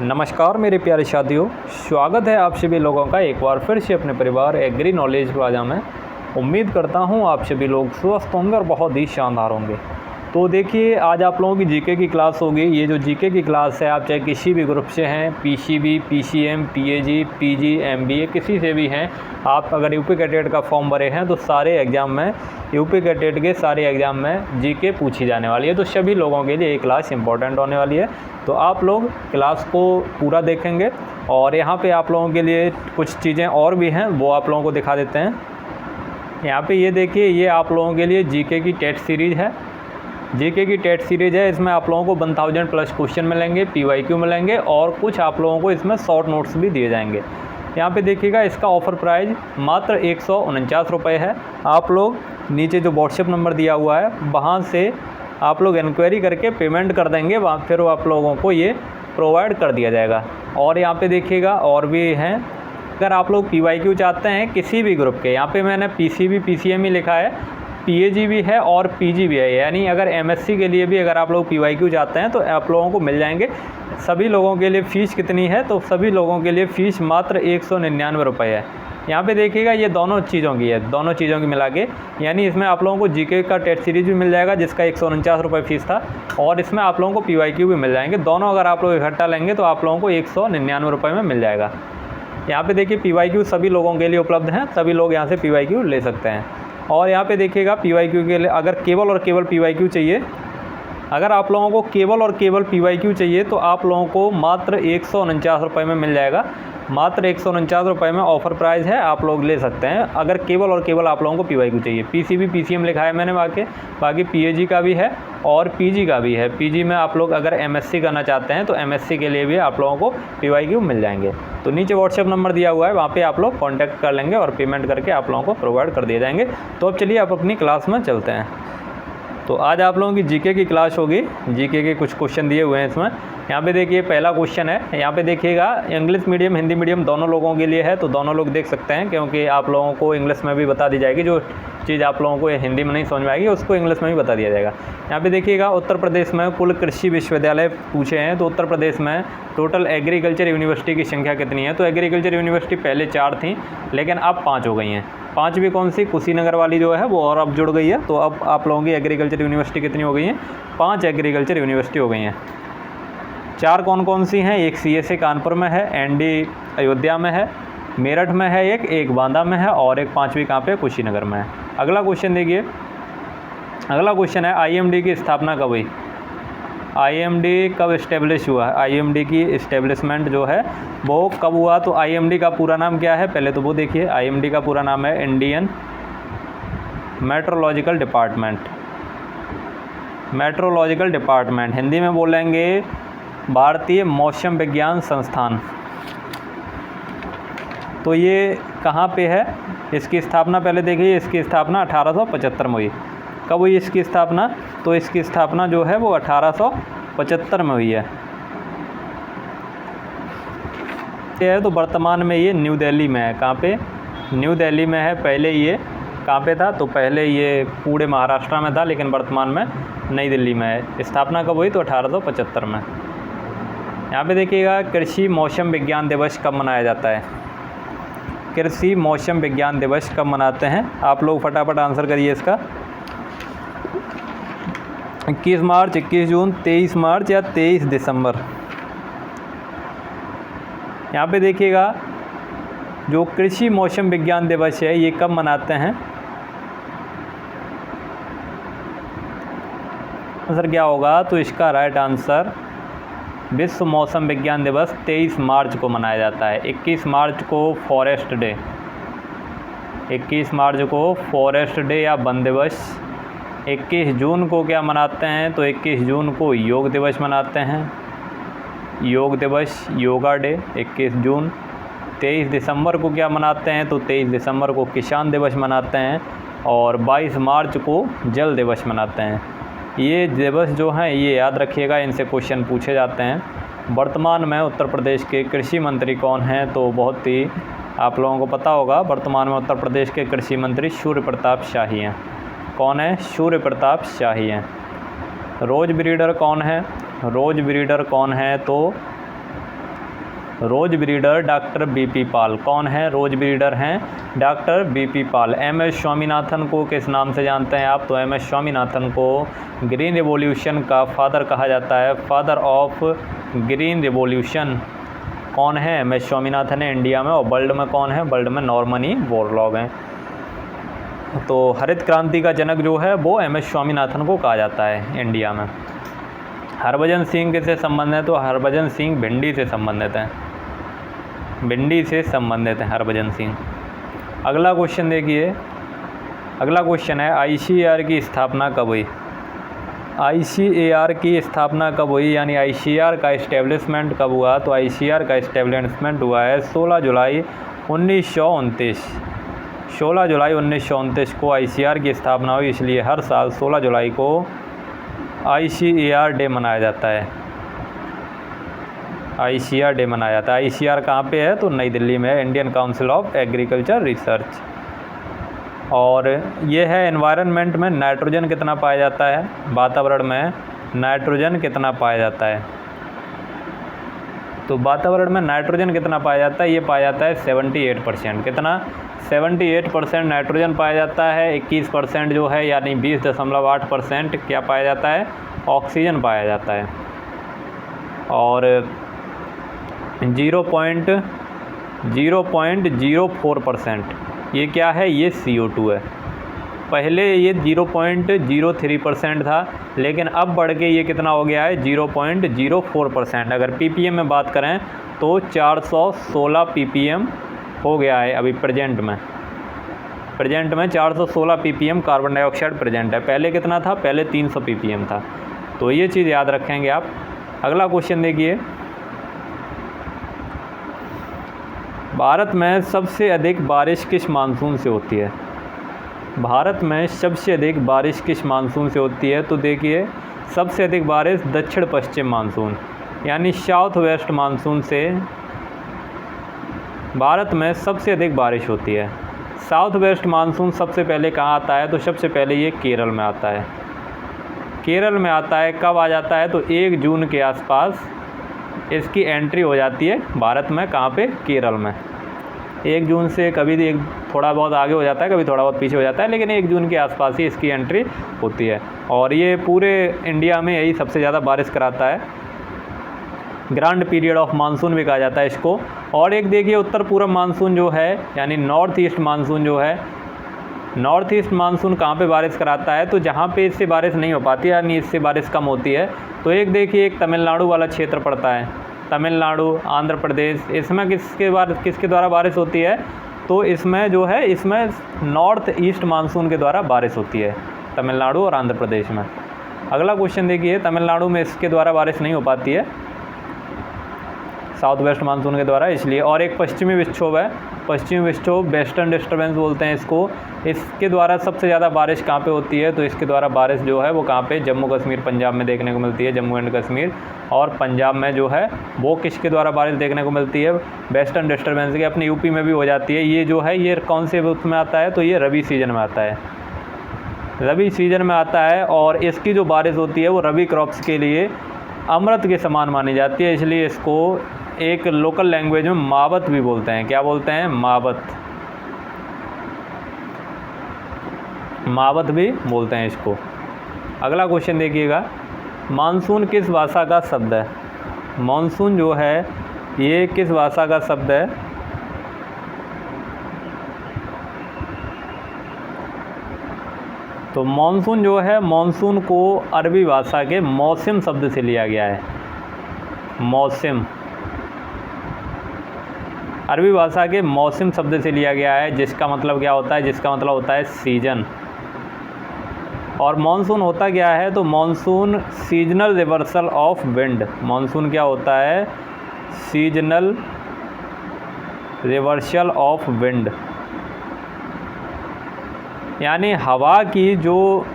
नमस्कार मेरे प्यारे साथियों, स्वागत है आप सभी लोगों का एक बार फिर से अपने परिवार एग्री नॉलेज प्लाजा में। उम्मीद करता हूं आप सभी लोग स्वस्थ होंगे और बहुत ही शानदार होंगे। तो देखिए, आज आप लोगों की जीके की क्लास होगी। ये जो जीके की क्लास है, आप चाहे किसी भी ग्रुप से हैं, PCB, PCM, PAG, PG, MBA, किसी से भी हैं, आप अगर यूपी कैडेट का फॉर्म भरे हैं तो सारे एग्ज़ाम में, यूपी कैडेट के सारे एग्ज़ाम में जीके पूछी जाने वाली है। तो सभी लोगों के लिए ये क्लास इंपॉर्टेंट होने वाली है। तो आप लोग क्लास को पूरा देखेंगे और यहाँ पे आप लोगों के लिए कुछ चीज़ें और भी हैं, वो आप लोगों को दिखा देते हैं। यहाँ पे ये देखिए, ये आप लोगों के लिए जीके की टेट सीरीज़ है। जीके की टेट सीरीज़ है, इसमें आप लोगों को 1000 प्लस क्वेश्चन मिलेंगे, पीवाईक्यू मिलेंगे और कुछ आप लोगों को इसमें शॉर्ट नोट्स भी दिए जाएंगे। यहाँ पे देखिएगा, इसका ऑफ़र प्राइस मात्र 149 रुपये है। आप लोग नीचे जो व्हाट्सएप नंबर दिया हुआ है, वहाँ से आप लोग इंक्वायरी करके पेमेंट कर देंगे, वहाँ फिर आप लोगों को ये प्रोवाइड कर दिया जाएगा। और यहाँ पे देखिएगा, और भी हैं। अगर आप लोग पीवाईक्यू चाहते हैं किसी भी ग्रुप के, यहाँ पे मैंने पीसीबी, पीसीएम ही लिखा है, पीएजी भी है और पीजी भी है। यानी अगर एमएससी के लिए भी अगर आप लोग पीवाईक्यू चाहते हैं तो आप लोगों को मिल जाएंगे। सभी लोगों के लिए फ़ीस कितनी है, तो सभी लोगों के लिए फ़ीस मात्र 199 रुपये है। यहाँ पे देखिएगा, ये दोनों चीज़ों की है, दोनों चीज़ों की मिला के। यानी इसमें आप लोगों को जीके का टेट सीरीज़ भी मिल जाएगा, जिसका 149 रुपये फ़ीस था, और इसमें आप लोगों को पीवाईक्यू भी मिल जाएंगे। दोनों अगर आप लोग इकट्ठा लेंगे तो आप लोगों को 199 रुपये में मिल जाएगा। यहाँ पे देखिए, पीवाईक्यू सभी लोगों के लिए उपलब्ध हैं, सभी लोग यहाँ से पीवाईक्यू ले सकते हैं। और यहाँ पे देखिएगा, पीवाईक्यू के लिए अगर केवल और केवल पीवाईक्यू चाहिए, अगर आप लोगों को केवल और केवल पीवाईक्यू चाहिए तो आप लोगों को मात्र 149 रुपये में मिल जाएगा। मात्र 149 रुपये में ऑफ़र प्राइस है, आप लोग ले सकते हैं अगर केवल और केवल आप लोगों को पीवाईक्यू चाहिए। पीसीबी, पीसीएम लिखा है मैंने, बाकी पीएजी का भी है और पीजी का भी है। पीजी में आप लोग अगर एमएससी करना चाहते हैं तो एमएससी के लिए भी आप लोगों को पीवाईक्यू मिल जाएंगे। तो नीचे व्हाट्सएप नंबर दिया हुआ है, वहाँ पे आप लोग कॉन्टैक्ट कर लेंगे और पेमेंट करके आप लोगों को प्रोवाइड कर दिए जाएंगे। तो अब चलिए आप अपनी क्लास में चलते हैं। तो आज आप लोगों की जीके की क्लास होगी। जीके के कुछ क्वेश्चन दिए हुए हैं इसमें। यहाँ पे देखिए, पहला क्वेश्चन है, यहाँ पे देखिएगा, इंग्लिश मीडियम हिंदी मीडियम दोनों लोगों के लिए है, तो दोनों लोग देख सकते हैं, क्योंकि आप लोगों को इंग्लिश में भी बता दी जाएगी। जो चीज़ आप लोगों को हिंदी में नहीं समझ में आएगी उसको इंग्लिश में भी बता दिया जाएगा। यहाँ पे देखिएगा, उत्तर प्रदेश में कुल कृषि विश्वविद्यालय पूछे हैं, तो उत्तर प्रदेश में टोटल एग्रीकल्चर यूनिवर्सिटी की संख्या कितनी है। तो एग्रीकल्चर यूनिवर्सिटी पहले 4 थी, लेकिन अब 5 हो गई हैं। 5 भी कौन सी, कुशीनगर वाली जो है वो और अब जुड़ गई है। तो अब आप लोगों की एग्रीकल्चर यूनिवर्सिटी कितनी हो गई हैं, 5 एग्रीकल्चर यूनिवर्सिटी हो गई हैं। 4 कौन कौन सी हैं, एक सीएसए कानपुर में है, एनडी अयोध्या में है, मेरठ में है, एक बांदा में है और एक 5वीं कहाँ पे, कुशीनगर में है। अगला क्वेश्चन देखिए, अगला क्वेश्चन है, आईएमडी की स्थापना कब हुई। आईएमडी कब इस्टेब्लिश हुआ है, आईएमडी की इस्टेब्लिशमेंट जो है वो कब हुआ। तो आईएमडी का पूरा नाम क्या है, पहले तो वो देखिए। आईएमडी का पूरा नाम है Indian metrological department. Metrological department Hindi में बोलेंगे भारतीय मौसम विज्ञान संस्थान। तो ये कहाँ पे है, इसकी स्थापना पहले देखिए, इसकी स्थापना 1875 में हुई। कब हुई इसकी स्थापना, तो इसकी स्थापना जो है वो 1875 में हुई है। तो वर्तमान में ये न्यू दिल्ली में है। कहाँ पे, न्यू दिल्ली में है। पहले ये कहाँ पे था, तो पहले ये पूरे महाराष्ट्र में था, लेकिन वर्तमान में नई दिल्ली में है। स्थापना कब हुई, तो 1875 में। यहाँ पे देखिएगा, कृषि मौसम विज्ञान दिवस कब मनाया जाता है। कृषि मौसम विज्ञान दिवस कब मनाते हैं, आप लोग फटाफट आंसर करिए इसका। 21 मार्च, 21 जून, 23 मार्च या 23 दिसंबर। यहाँ पे देखिएगा, जो कृषि मौसम विज्ञान दिवस है ये कब मनाते हैं, आंसर क्या होगा। तो इसका राइट आंसर, विश्व मौसम विज्ञान दिवस 23 मार्च को मनाया जाता है। 21 मार्च को फॉरेस्ट डे, 21 मार्च को फॉरेस्ट डे या वन दिवस। 21 जून को क्या मनाते हैं, तो 21 जून को योग दिवस मनाते हैं, योग दिवस, योगा डे 21 जून। 23 दिसंबर को क्या मनाते हैं, तो 23 दिसंबर को किसान दिवस मनाते हैं और 22 मार्च को जल दिवस मनाते हैं। ये दिवस जो हैं ये याद रखिएगा, इनसे क्वेश्चन पूछे जाते हैं। वर्तमान में उत्तर प्रदेश के कृषि मंत्री कौन हैं, तो बहुत ही आप लोगों को पता होगा, वर्तमान में उत्तर प्रदेश के कृषि मंत्री सूर्य प्रताप शाही हैं। कौन है, सूर्य प्रताप शाही हैं। रोज ब्रीडर कौन है, रोज ब्रीडर कौन है, तो रोज ब्रीडर डॉक्टर बीपी पाल। कौन है? रोज ब्रीडर हैं डॉक्टर बीपी पाल। एमएस स्वामीनाथन को किस नाम से जानते हैं आप? तो एमएस स्वामीनाथन को ग्रीन रिवॉल्यूशन का फादर कहा जाता है, फादर ऑफ ग्रीन रिवॉल्यूशन। कौन है? एमएस स्वामीनाथन है इंडिया में। और वर्ल्ड में कौन है? वर्ल्ड में नॉर्मन ई बोरलॉग हैं। तो हरित क्रांति का जनक जो है वो एमएस स्वामीनाथन को कहा जाता है इंडिया में। हरभजन सिंह किससे संबंधित है? तो हरभजन सिंह भिंडी से संबंधित हैं, भिंडी से संबंधित हैं हरभजन सिंह। अगला क्वेश्चन देखिए, अगला क्वेश्चन है आईसीएआर की स्थापना कब हुई? आईसीएआर की स्थापना कब हुई, यानी आईसीएआर का इस्टेब्लिशमेंट कब हुआ? तो आईसीएआर का इस्टेब्लिशमेंट हुआ है 16 जुलाई 1929। 16 जुलाई 1929 को आईसीएआर की स्थापना हुई, इसलिए हर साल 16 जुलाई को आईसीएआर डे मनाया जाता है। आईसीएआर डे मनाया जाता है। आईसीएआर कहाँ पे है? तो नई दिल्ली में है, Indian council of agriculture research. और ये है एनवायरनमेंट में नाइट्रोजन कितना पाया जाता है? वातावरण में नाइट्रोजन कितना पाया जाता है? तो वातावरण में नाइट्रोजन कितना पाया जाता है? ये पाया जाता है 78%। कितना? 78% नाइट्रोजन पाया जाता है। 21% जो है यानी 20.8% क्या पाया जाता है? ऑक्सीजन पाया जाता है। और 0.04% ये क्या है? ये CO2 है। पहले ये 0.03% था, लेकिन अब बढ़ के ये कितना हो गया है? 0.04%। अगर ppm में बात करें तो 416 ppm हो गया है अभी प्रेजेंट में। प्रेजेंट में 416 ppm कार्बन डाइऑक्साइड प्रेजेंट है। पहले कितना था? पहले 300 ppm था। तो ये चीज़ याद रखेंगे आप। अगला क्वेश्चन देखिए, भारत में सबसे अधिक बारिश किस मानसून से होती है? भारत में सबसे अधिक बारिश किस मानसून से होती है? तो देखिए, सबसे अधिक बारिश दक्षिण पश्चिम मानसून यानी साउथ वेस्ट मानसून से भारत में सबसे अधिक बारिश होती है। साउथ वेस्ट मानसून सबसे पहले कहाँ आता है? तो सबसे पहले ये केरल में आता है। केरल में आता है। कब आ जाता है? तो 1 जून के आसपास इसकी एंट्री हो जाती है भारत में। कहाँ पे? केरल में। 1 जून से कभी थोड़ा बहुत आगे हो जाता है, कभी थोड़ा बहुत पीछे हो जाता है, लेकिन 1 जून के आसपास ही इसकी एंट्री होती है। और ये पूरे इंडिया में यही सबसे ज़्यादा बारिश कराता है। ग्रांड पीरियड ऑफ मानसून भी कहा जाता है इसको। और एक देखिए, उत्तर पूर्व मानसून जो है यानी नॉर्थ ईस्ट मानसून जो है, नॉर्थ ईस्ट मानसून कहाँ पे बारिश कराता है? तो जहाँ पे इससे बारिश नहीं हो पाती यानी इससे बारिश कम होती है। तो एक देखिए, एक तमिलनाडु वाला क्षेत्र पड़ता है, तमिलनाडु, आंध्र प्रदेश। इसमें किसके द्वारा बारिश होती है? तो इसमें जो है, इसमें नॉर्थ ईस्ट मानसून के द्वारा बारिश होती है, तमिलनाडु और आंध्र प्रदेश में। अगला क्वेश्चन देखिए, तमिलनाडु में इसके द्वारा बारिश नहीं हो पाती है साउथ वेस्ट मानसून के द्वारा, इसलिए। और एक पश्चिमी विक्षोभ है, पश्चिमी विक्षोभ, वेस्टर्न डिस्टर्बेंस बोलते हैं इसको। इसके द्वारा सबसे ज़्यादा बारिश कहाँ पे होती है? तो इसके द्वारा बारिश जो है वो कहाँ पे? जम्मू कश्मीर, पंजाब में देखने को मिलती है, जम्मू एंड कश्मीर। और पंजाब में जो है वो किसके द्वारा बारिश देखने को मिलती है? वेस्टर्न डिस्टर्बेंस के। अपने यूपी में भी हो जाती है। ये जो है, ये कौन से ऋतु में आता है? तो ये रबी सीजन में आता है, रबी सीजन में आता है। और इसकी जो बारिश होती है वो रबी क्रॉप्स के लिए अमृत के समान मानी जाती है, इसलिए इसको एक लोकल लैंग्वेज में मावत भी बोलते हैं। क्या बोलते हैं? मावत, मावत भी बोलते हैं इसको। अगला क्वेश्चन देखिएगा, मानसून किस भाषा का शब्द है? मानसून जो है ये किस भाषा का शब्द है? तो मानसून जो है, मानसून को अरबी भाषा के मौसम शब्द से लिया गया है। मौसम अरबी भाषा के मौसम शब्द से लिया गया है, जिसका मतलब क्या होता है? जिसका मतलब होता है सीजन। और मानसून होता क्या है? तो monsoon seasonal reversal of wind. Monsoon क्या होता है? सीजनल रिवर्सल ऑफ विंड, यानी हवा की जो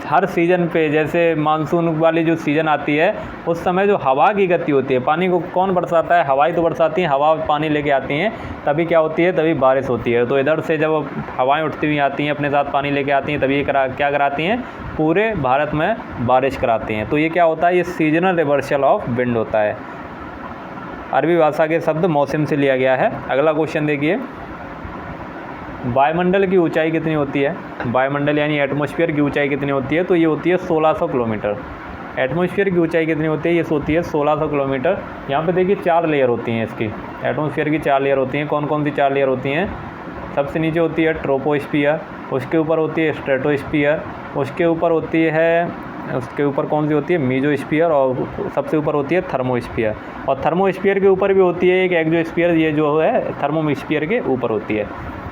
हर सीज़न पे, जैसे मानसून वाली जो सीज़न आती है उस समय जो हवा की गति होती है, पानी को कौन बरसाता है? हवा ही तो बरसाती है। हवा पानी लेके आती हैं, तभी क्या होती है? तभी बारिश होती है। तो इधर से जब हवाएं उठती हुई आती हैं, अपने साथ पानी लेके आती हैं, तभी क्या कराती हैं? पूरे भारत में बारिश कराती हैं। तो ये क्या होता है? ये सीजनल रिवर्सल ऑफ विंड होता है। अरबी भाषा के शब्द मौसम से लिया गया है। अगला क्वेश्चन देखिए, वायुमंडल की ऊंचाई कितनी होती है? वायुमंडल यानी एटमॉस्फेयर की ऊंचाई कितनी होती है? तो ये होती है 1600 किलोमीटर। एटमॉस्फेयर की ऊंचाई कितनी होती है? ये होती है 1600 किलोमीटर। यहाँ पे देखिए 4 लेयर होती हैं इसकी, एटमॉस्फेयर की 4 लेयर होती हैं। कौन कौन सी 4 लेयर होती हैं? सबसे नीचे होती है ट्रोपोस्फियर, उसके ऊपर होती है स्ट्रेटोस्फियर, उसके ऊपर कौन सी होती है? मीजोस्फियर, और सबसे ऊपर होती है थर्मोस्फियर। और थर्मोस्फियर के ऊपर भी होती है एक एक्सोस्फियर, ये जो है थर्मोस्फियर के ऊपर होती है।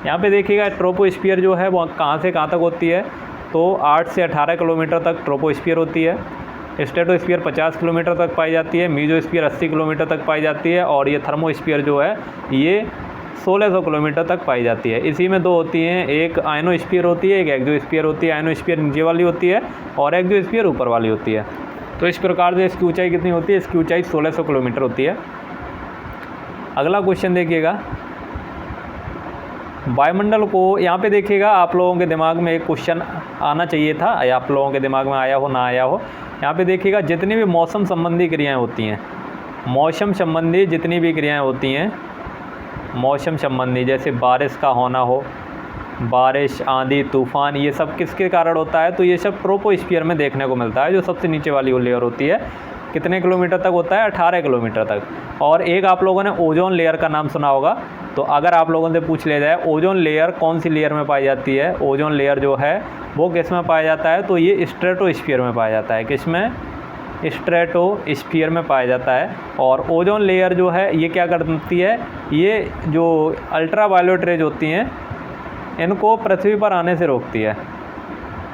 यहाँ पे देखिएगा ट्रोपोस्फियर जो है वो कहाँ से कहाँ तक होती है? तो 8 से 18 किलोमीटर तक ट्रोपोस्फियर होती है। स्ट्रेटोस्फियर 50 किलोमीटर तक पाई जाती है। मीजोस्फियर 80 किलोमीटर तक पाई जाती है। और ये थर्मोस्फियर जो है ये 1600 किलोमीटर तक पाई जाती है। इसी में 2 होती हैं, एक आयनोस्फीयर होती है, एक एक्सोस्फीयर होती है। आयनोस्फीयर नीचे वाली होती है और एक्सोस्फीयर ऊपर वाली होती है। तो इस प्रकार से इसकी ऊंचाई कितनी होती है? इसकी ऊंचाई 1600 किलोमीटर होती है। अगला क्वेश्चन देखिएगा, वायुमंडल को, यहाँ पे देखिएगा आप लोगों के दिमाग में एक क्वेश्चन आना चाहिए था, या आप लोगों के दिमाग में आया हो ना आया हो। यहाँ पे देखिएगा जितनी भी मौसम संबंधी क्रियाएँ होती हैं, मौसम संबंधी जितनी भी क्रियाएँ होती हैं, मौसम संबंधी जैसे बारिश का होना हो, बारिश, आंधी, तूफान, ये सब किसके कारण होता है? तो ये सब ट्रोपोस्फियर में देखने को मिलता है, जो सबसे नीचे वाली लेयर होती है। कितने किलोमीटर तक होता है? 18 किलोमीटर तक। और एक आप लोगों ने ओजोन लेयर का नाम सुना होगा। तो अगर आप लोगों से पूछ लिया जाए ओजोन लेयर कौन सी लेयर में पाई जाती है, ओजोन लेयर जो है वो किस में पाया जाता है? तो ये स्ट्रेटोस्फियर में पाया जाता है। किस में? स्ट्रेटोस्फियर में पाया जाता है। और ओजोन लेयर जो है ये क्या करती है? ये जो अल्ट्रा वायलेट रेज होती हैं इनको पृथ्वी पर आने से रोकती है।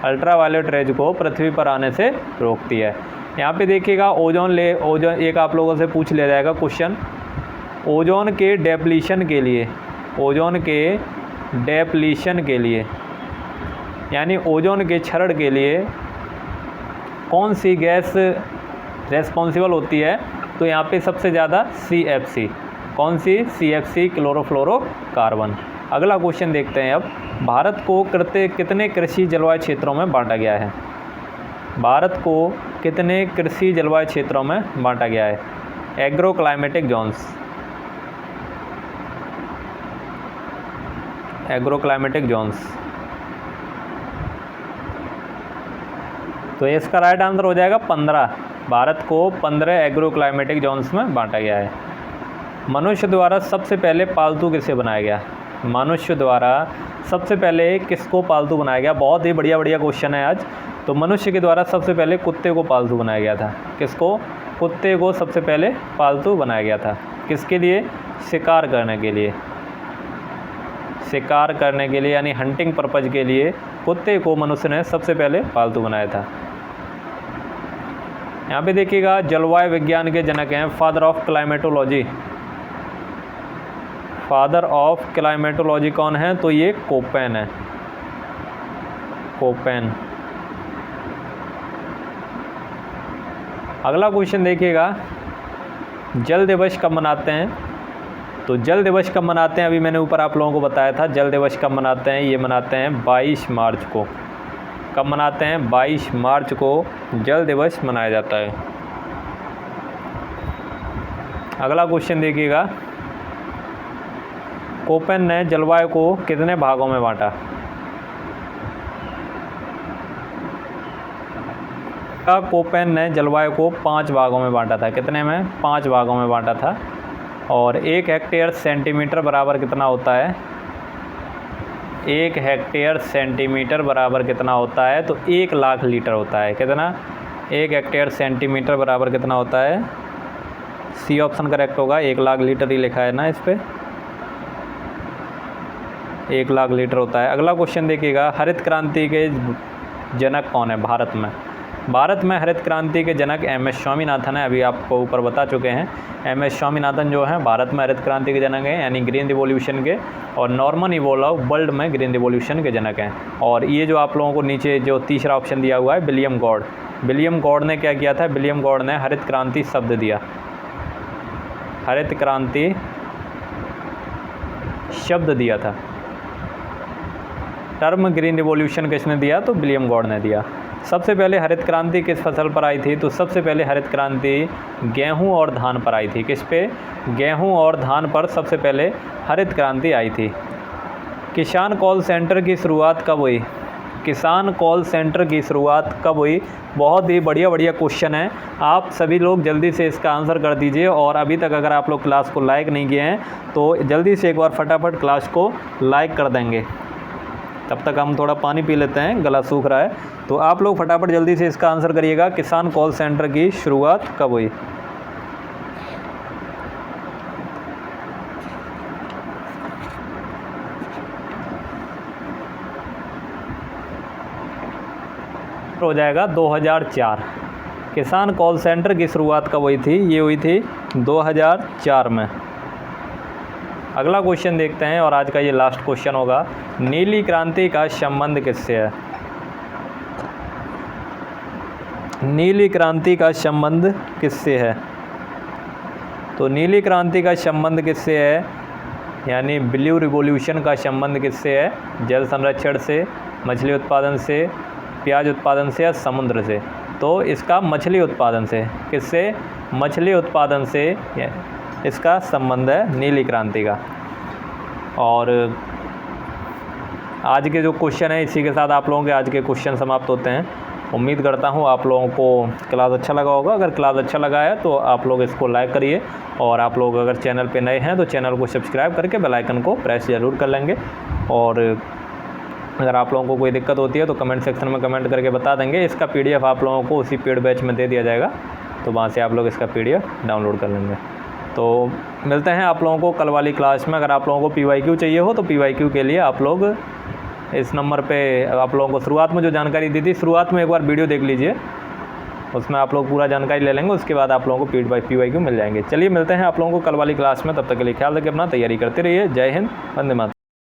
अल्ट्रा वायलेट रेज को पृथ्वी पर आने से रोकती है। यहाँ पे देखिएगा ओजोन एक आप लोगों से पूछ लिया जाएगा क्वेश्चन, ओजोन के डेप्लीशन के लिए, ओजोन के डेप्लीशन के लिए यानी ओजोन के क्षरण के लिए कौन सी गैस रेस्पॉन्सिबल होती है? तो यहाँ पे सबसे ज़्यादा CFC। कौन सी? CFC, chlorofluorocarbon. अगला क्वेश्चन देखते हैं अब, भारत को कितने कृषि जलवायु क्षेत्रों में बांटा गया है? भारत को कितने कृषि जलवायु क्षेत्रों में बांटा गया है? Agro climatic zones, agro climatic zones. तो इसका राइट आंसर हो जाएगा 15। भारत को 15 एग्रो क्लाइमेटिक जोन्स में बांटा गया है। मनुष्य द्वारा सबसे पहले पालतू किसे बनाया गया? मनुष्य द्वारा सबसे पहले किसको पालतू बनाया गया? बहुत ही बढ़िया क्वेश्चन है आज। तो मनुष्य के द्वारा सबसे पहले कुत्ते को पालतू बनाया गया था। किसको? कुत्ते को सबसे पहले पालतू बनाया गया था। किसके लिए? शिकार करने के लिए। शिकार करने के लिए यानी हंटिंग पर्पज़ के लिए कुत्ते को मनुष्य ने सबसे पहले पालतू बनाया था। यहाँ पे देखिएगा जलवायु विज्ञान के जनक हैं father of climatology. Father of climatology कौन है? तो ये कोपेन है, कोपेन। अगला क्वेश्चन देखिएगा, जल दिवस कब मनाते हैं? तो जल दिवस कब मनाते हैं? अभी मैंने ऊपर आप लोगों को बताया था जल दिवस कब मनाते हैं। ये मनाते हैं 22 मार्च को। कब मनाते हैं? 22 मार्च को जल दिवस मनाया जाता है। अगला क्वेश्चन देखिएगा, कोपेन ने जलवायु को कितने भागों में बांटा? कोपेन ने जलवायु को 5 भागों में बांटा था। कितने में? 5 भागों में बांटा था। और 1 हेक्टेयर सेंटीमीटर बराबर कितना होता है? 1 हेक्टेयर सेंटीमीटर बराबर कितना होता है? तो 1 लाख लीटर होता है। कितना? 1 हेक्टेयर सेंटीमीटर बराबर कितना होता है? सी ऑप्शन करेक्ट होगा। 1 लाख लीटर ही लिखा है ना इस पर, 1 लाख लीटर होता है। अगला क्वेश्चन देखिएगा, हरित क्रांति के जनक कौन है भारत में? भारत में हरित क्रांति के जनक MS स्वामीनाथन है। अभी आपको ऊपर बता चुके हैं। MS स्वामीनाथन जो हैं भारत में हरित क्रांति के जनक हैं यानी ग्रीन रिवॉल्यूशन के, और नॉर्मन इवोलव वर्ल्ड में ग्रीन रिवॉल्यूशन के जनक हैं। और ये जो आप लोगों को नीचे जो तीसरा ऑप्शन दिया हुआ है विलियम गॉड, विलियम गॉड ने क्या किया था? विलियम गॉड ने हरित क्रांति शब्द दिया, हरित क्रांति शब्द दिया था। टर्म ग्रीन रिवॉल्यूशन किसने दिया? तो विलियम गॉड ने दिया। सबसे पहले हरित क्रांति किस फसल पर आई थी? तो सबसे पहले हरित क्रांति गेहूं और धान पर आई थी। किस पे? गेहूं और धान पर सबसे पहले हरित क्रांति आई थी। किसान कॉल सेंटर की शुरुआत कब हुई? किसान कॉल सेंटर की शुरुआत कब हुई? बहुत ही बढ़िया क्वेश्चन है। आप सभी लोग जल्दी से इसका आंसर कर दीजिए, और अभी तक अगर आप लोग क्लास को लाइक नहीं किए हैं तो जल्दी से एक बार फटाफट क्लास को लाइक कर देंगे। तब तक हम थोड़ा पानी पी लेते हैं, गला सूख रहा है। तो आप लोग फटाफट जल्दी से इसका आंसर करिएगा, किसान कॉल सेंटर की शुरुआत कब हुई? हो जाएगा 2004। किसान कॉल सेंटर की शुरुआत कब हुई थी? ये हुई थी 2004 में। अगला क्वेश्चन देखते हैं, और आज का ये लास्ट क्वेश्चन होगा। नीली क्रांति का संबंध किससे है? नीली क्रांति का संबंध किससे है? तो नीली क्रांति का संबंध किससे है, यानी ब्लू रिवॉल्यूशन का संबंध किससे है? जल संरक्षण से, मछली उत्पादन से, प्याज उत्पादन से, या समुद्र से? तो इसका मछली उत्पादन से। किससे? मछली उत्पादन से इसका संबंध है नीली क्रांति का। और आज के जो क्वेश्चन है, इसी के साथ आप लोगों के आज के क्वेश्चन समाप्त होते हैं। उम्मीद करता हूँ आप लोगों को क्लास अच्छा लगा होगा। अगर क्लास अच्छा लगा है तो आप लोग इसको लाइक करिए, और आप लोग अगर चैनल पे नए हैं तो चैनल को सब्सक्राइब करके बेल आइकन को प्रेस ज़रूर कर लेंगे। और अगर आप लोगों को कोई दिक्कत होती है तो कमेंट सेक्शन में कमेंट करके बता देंगे। इसका PDF आप लोगों को उसी पेड बैच में दे दिया जाएगा, तो वहाँ से आप लोग इसका PDF डाउनलोड कर लेंगे। तो मिलते हैं आप लोगों को कल वाली क्लास में। अगर आप लोगों को PYQ चाहिए हो तो PYQ के लिए आप लोग इस नंबर पे, आप लोगों को शुरुआत में जो जानकारी दी थी, शुरुआत में एक बार वीडियो देख लीजिए, उसमें आप लोग पूरा जानकारी ले लेंगे। उसके बाद आप लोगों को PYQ मिल जाएंगे। चलिए मिलते हैं आप लोगों को कल वाली क्लास में। तब तक के लिए ख्याल रखिए अपना, तैयारी करते रहिए। जय हिंद, वंदे मातरम।